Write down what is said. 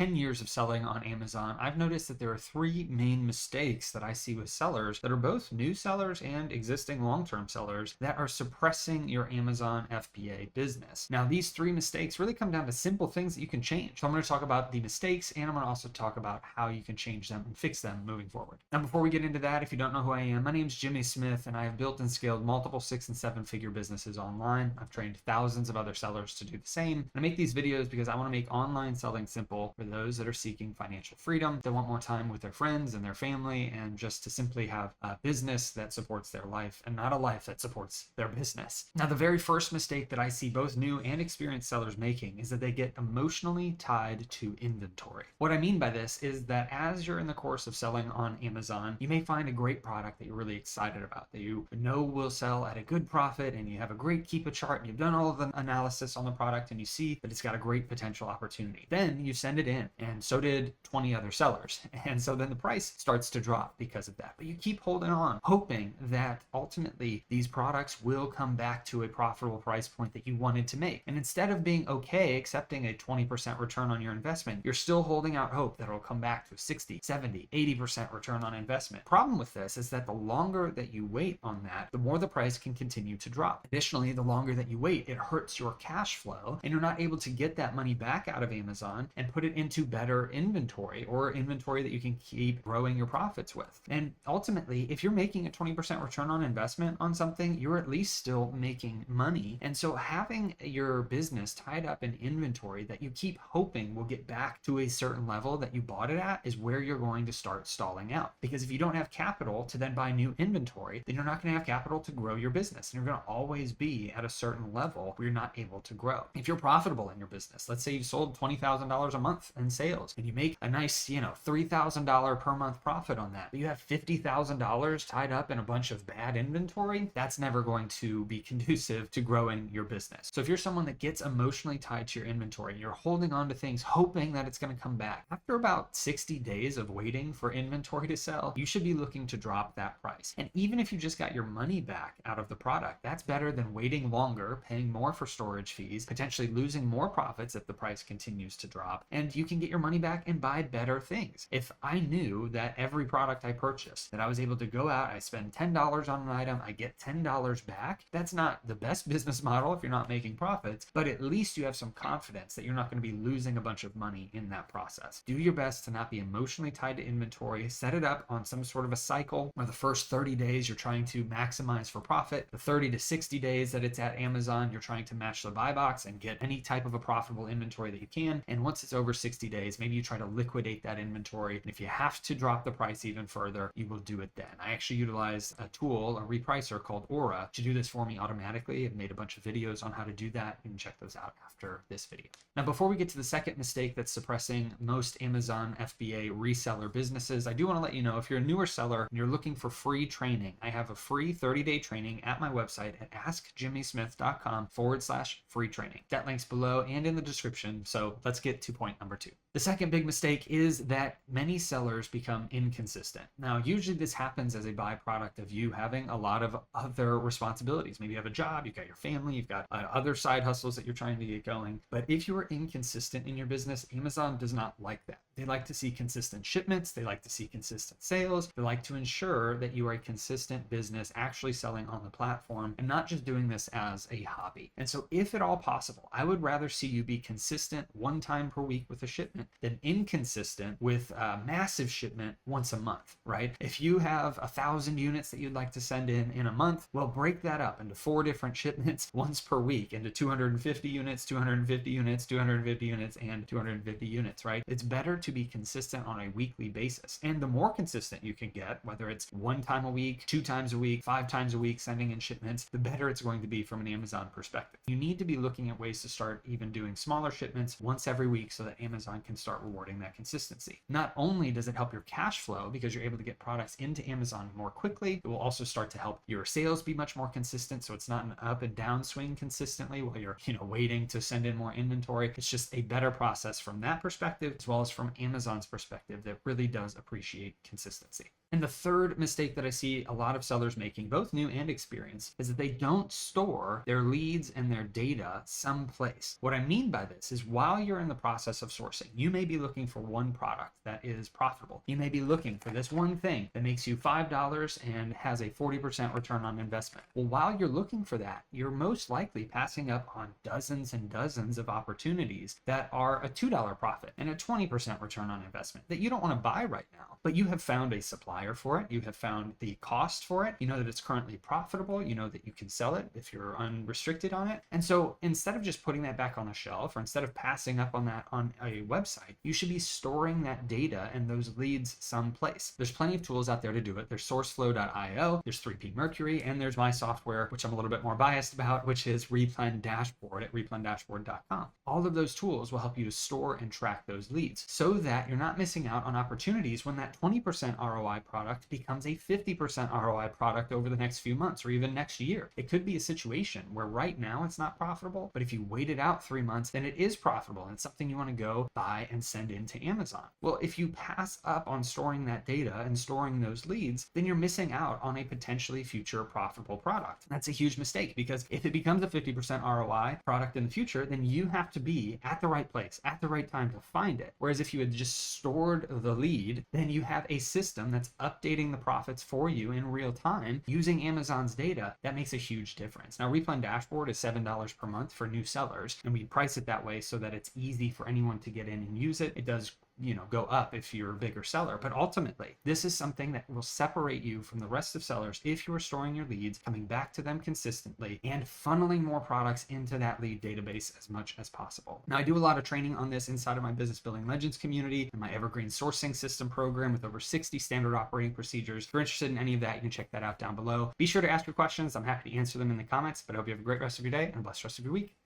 10 years of selling on Amazon, I've noticed that there are three main mistakes that I see with sellers that are both new sellers and existing long-term sellers that are suppressing your Amazon FBA business. Now, these three mistakes really come down to simple things that you can change. So I'm going to talk about the mistakes, and I'm going to also talk about how you can change them and fix them moving forward. Now, before we get into that, if you don't know who I am, my name is Jimmy Smith, and I have built and scaled multiple 6- and 7-figure businesses online. I've trained thousands of other sellers to do the same. And I make these videos because I want to make online selling simple for those that are seeking financial freedom, that want more time with their friends and their family, and just to simply have a business that supports their life and not a life that supports their business. Now, the very first mistake that I see both new and experienced sellers making is that they get emotionally tied to inventory. What I mean by this is that as you're in the course of selling on Amazon, you may find a great product that you're really excited about, that you know will sell at a good profit, and you have a great Keepa chart, and you've done all of the analysis on the product, and you see that it's got a great potential opportunity. Then you send it in, and so did 20 other sellers. And so then the price starts to drop because of that. But you keep holding on, hoping that ultimately these products will come back to a profitable price point that you wanted to make. And instead of being okay accepting a 20% return on your investment, you're still holding out hope that it'll come back to 60, 70, 80% return on investment. Problem with this is that the longer that you wait on that, the more the price can continue to drop. Additionally, the longer that you wait, it hurts your cash flow, and you're not able to get that money back out of Amazon and put it into better inventory, or inventory that you can keep growing your profits with. And ultimately, if you're making a 20% return on investment on something, you're at least still making money. And so having your business tied up in inventory that you keep hoping will get back to a certain level that you bought it at is where you're going to start stalling out. Because if you don't have capital to then buy new inventory, then you're not going to have capital to grow your business. And you're going to always be at a certain level where you're not able to grow. If you're profitable in your business, let's say you've sold $20,000 a month in sales, and you make a nice, $3,000 per month profit on that, but you have $50,000 tied up in a bunch of bad inventory, that's never going to be conducive to growing your business. So if you're someone that gets emotionally tied to your inventory, you're holding on to things hoping that it's going to come back, after about 60 days of waiting for inventory to sell, you should be looking to drop that price. And even if you just got your money back out of the product, that's better than waiting longer, paying more for storage fees, potentially losing more profits if the price continues to drop, and you can get your money back and buy better things. If I knew that every product I purchased, that I was able to go out, I spend $10 on an item, I get $10 back, that's not the best business model if you're not making profits, but at least you have some confidence that you're not going to be losing a bunch of money in that process. Do your best to not be emotionally tied to inventory. Set it up on some sort of a cycle where the first 30 days you're trying to maximize for profit, the 30 to 60 days that it's at Amazon, you're trying to match the buy box and get any type of a profitable inventory that you can. And once it's over 60 days, maybe you try to liquidate that inventory. And if you have to drop the price even further, you will do it then. I actually utilize a tool, a repricer called Aura, to do this for me automatically. I've made a bunch of videos on how to do that. You can check those out after this video. Now, before we get to the second mistake that's suppressing most Amazon FBA reseller businesses, I do want to let you know, if you're a newer seller and you're looking for free training, I have a free 30-day training at my website at askjimmysmith.com/free training. That link's below and in the description. So let's get to point number 2. The second big mistake is that many sellers become inconsistent. Now, usually this happens as a byproduct of you having a lot of other responsibilities. Maybe you have a job, you've got your family, you've got other side hustles that you're trying to get going. But if you are inconsistent in your business, Amazon does not like that. They like to see consistent shipments. They like to see consistent sales. They like to ensure that you are a consistent business actually selling on the platform and not just doing this as a hobby. And so if at all possible, I would rather see you be consistent one time per week with a shipment than inconsistent with a massive shipment once a month, right? If you have 1,000 units that you'd like to send in a month, well, break that up into 4 different shipments once per week, into 250 units, 250 units, 250 units, and 250 units, right? It's better to be consistent on a weekly basis. And the more consistent you can get, whether it's 1 time a week, 2 times a week, 5 times a week sending in shipments, the better it's going to be from an Amazon perspective. You need to be looking at ways to start even doing smaller shipments once every week so that Amazon can start rewarding that consistency. Not only does it help your cash flow because you're able to get products into Amazon more quickly, it will also start to help your sales be much more consistent, so it's not an up and down swing consistently while you're waiting to send in more inventory. It's just a better process from that perspective, as well as from Amazon's perspective, that really does appreciate consistency. And the third mistake that I see a lot of sellers making, both new and experienced, is that they don't store their leads and their data someplace. What I mean by this is while you're in the process of sourcing, you may be looking for one product that is profitable. You may be looking for this one thing that makes you $5 and has a 40% return on investment. Well, while you're looking for that, you're most likely passing up on dozens and dozens of opportunities that are a $2 profit and a 20% return on investment that you don't want to buy right now. But you have found a supplier for it. You have found the cost for it. You know that it's currently profitable. You know that you can sell it if you're unrestricted on it. And so instead of just putting that back on the shelf, or instead of passing up on that on a website, you should be storing that data and those leads someplace. There's plenty of tools out there to do it. There's sourceflow.io, there's 3P Mercury, and there's my software, which I'm a little bit more biased about, which is Replan Dashboard at replendashboard.com. All of those tools will help you to store and track those leads so that you're not missing out on opportunities when that 20% ROI product becomes a 50% ROI product over the next few months or even next year. It could be a situation where right now it's not profitable, but if you wait it out 3 months, then it is profitable and it's something you want to go buy and send into Amazon. Well, if you pass up on storing that data and storing those leads, then you're missing out on a potentially future profitable product. That's a huge mistake, because if it becomes a 50% ROI product in the future, then you have to be at the right place at the right time to find it. Whereas if you had just stored the lead, then you have a system that's updating the profits for you in real time using Amazon's data. That makes a huge difference. Now, Replan Dashboard is $7 per month for new sellers, and we price it that way so that it's easy for anyone to get in and use it. It does go up if you're a bigger seller. But ultimately, this is something that will separate you from the rest of sellers if you are storing your leads, coming back to them consistently, and funneling more products into that lead database as much as possible. Now, I do a lot of training on this inside of my Business Building Legends community and my Evergreen Sourcing System program with over 60 standard operating procedures. If you're interested in any of that, you can check that out down below. Be sure to ask your questions. I'm happy to answer them in the comments, but I hope you have a great rest of your day and a blessed rest of your week.